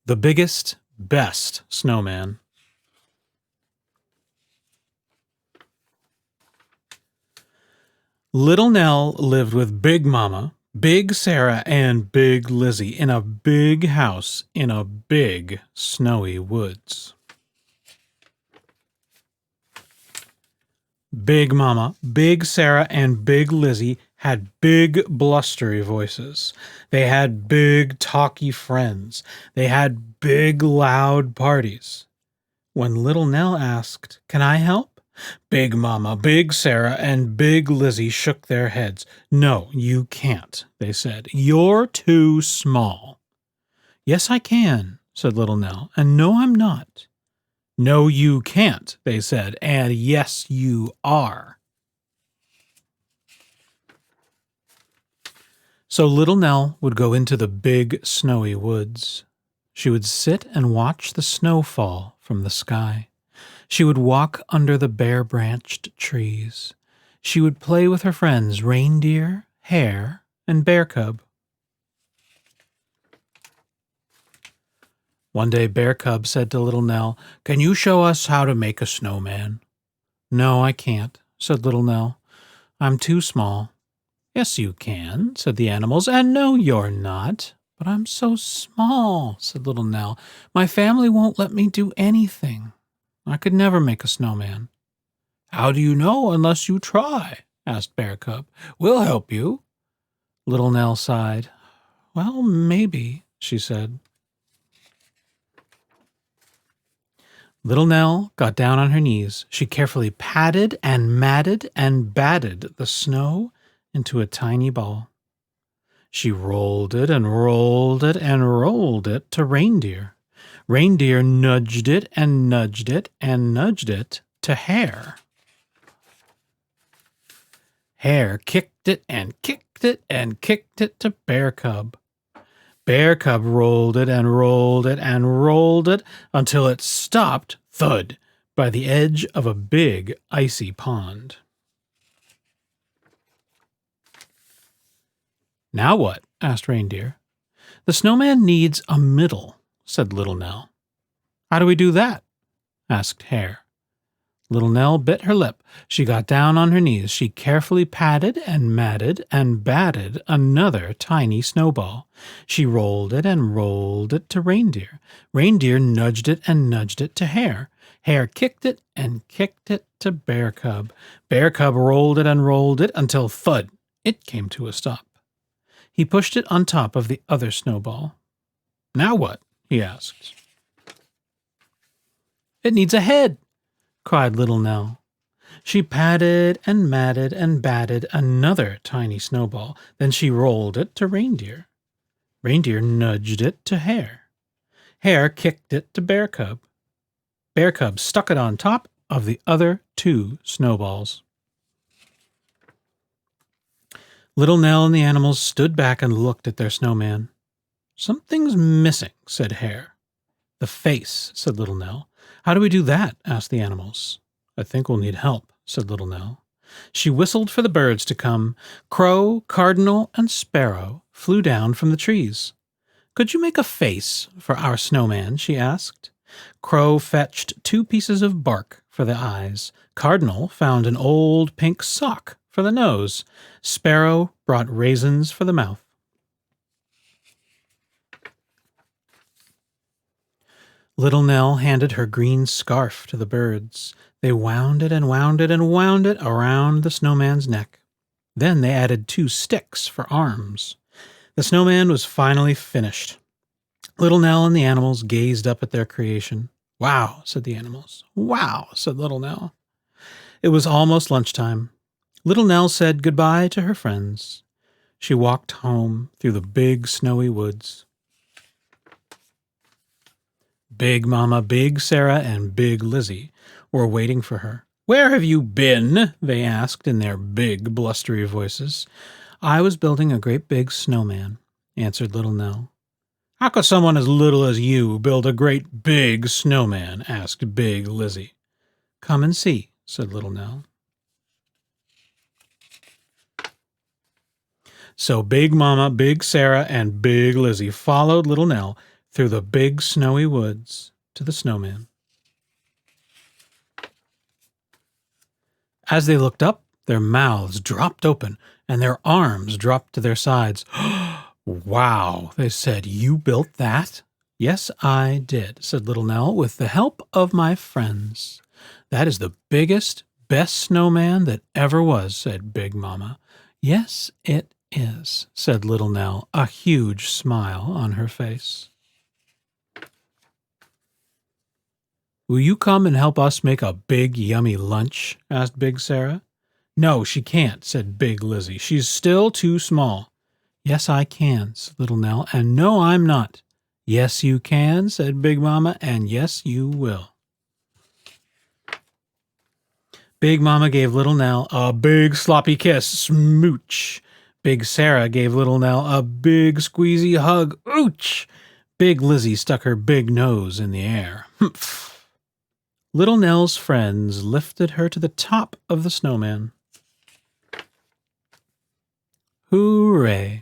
The biggest, best snowman. Little Nell lived with Big Mama, Big Sarah, and Big Lizzie in a big house in a big snowy woods. Big Mama, Big Sarah, and Big Lizzie had big blustery voices. They had big talky friends. They had big loud parties. When Little Nell asked, "Can I help?" Big Mama, Big Sarah, and Big Lizzie shook their heads. "No, you can't," they said. "You're too small." "Yes, I can," said Little Nell, "and no, I'm not." "No, you can't," they said, "and yes, you are." So Little Nell would go into the big snowy woods. She would sit and watch the snow fall from the sky. She would walk under the bare-branched trees. She would play with her friends Reindeer, Hare, and Bear Cub. One day Bear Cub said to Little Nell, "Can you show us how to make a snowman?" "No, I can't," said Little Nell. "I'm too small." "Yes, you can," said the animals, "and no, you're not." "But I'm so small," said Little Nell. "My family won't let me do anything. I could never make a snowman." "How do you know unless you try?" asked Bear Cub. "We'll help you." Little Nell sighed. "Well, maybe," she said. Little Nell got down on her knees. She carefully patted and matted and batted the snow into a tiny ball. She rolled it and rolled it and rolled it to Reindeer. Reindeer nudged it and nudged it and nudged it to Hare. Hare kicked it and kicked it and kicked it to Bear Cub. Bear Cub rolled it and rolled it and rolled it until it stopped, thud, by the edge of a big icy pond. "Now what?" asked Reindeer. "The snowman needs a middle," said Little Nell. "How do we do that?" asked Hare. Little Nell bit her lip. She got down on her knees. She carefully patted and matted and batted another tiny snowball. She rolled it and rolled it to Reindeer. Reindeer nudged it and nudged it to Hare. Hare kicked it and kicked it to Bear Cub. Bear Cub rolled it and rolled it until thud, it came to a stop. He pushed it on top of the other snowball. "Now what?" he asked. "It needs a head," cried Little Nell. She patted and matted and batted another tiny snowball. Then she rolled it to Reindeer. Reindeer nudged it to Hare. Hare kicked it to Bear Cub. Bear Cub stuck it on top of the other two snowballs. Little Nell and the animals stood back and looked at their snowman. "Something's missing," said Hare. "The face," said Little Nell. "How do we do that?" asked the animals. "I think we'll need help," said Little Nell. She whistled for the birds to come. Crow, Cardinal, and Sparrow flew down from the trees. "Could you make a face for our snowman?" she asked. Crow fetched 2 pieces of bark for the eyes. Cardinal found an old pink sock for the nose. Sparrow brought raisins for the mouth. Little Nell handed her green scarf to the birds. They wound it and wound it and wound it around the snowman's neck. Then they added 2 sticks for arms. The snowman was finally finished. Little Nell and the animals gazed up at their creation. "Wow," said the animals. "Wow," said Little Nell. It was almost lunchtime. Little Nell said goodbye to her friends. She walked home through the big snowy woods. Big Mama, Big Sarah, and Big Lizzie were waiting for her. "Where have you been?" they asked in their big, blustery voices. "I was building a great big snowman," answered Little Nell. "How could someone as little as you build a great big snowman?" asked Big Lizzie. "Come and see," said Little Nell. So Big Mama, Big Sarah, and Big Lizzie followed Little Nell through the big snowy woods to the snowman. As they looked up, their mouths dropped open and their arms dropped to their sides. "Wow," they said, "you built that?" "Yes, I did," said Little Nell, "with the help of my friends. That is the biggest, best snowman that ever was," said Big Mama. "Yes, it is," said Little Nell, a huge smile on her face. "Will you come and help us make a big, yummy lunch?" asked Big Sarah. "No, she can't," said Big Lizzie. "She's still too small." "Yes, I can," said Little Nell, "and no, I'm not." "Yes, you can," said Big Mama, "and yes, you will." Big Mama gave Little Nell a big sloppy kiss, smooch. Big Sarah gave Little Nell a big squeezy hug, ooch. Big Lizzie stuck her big nose in the air, humph. Little Nell's friends lifted her to the top of the snowman. "Hooray,"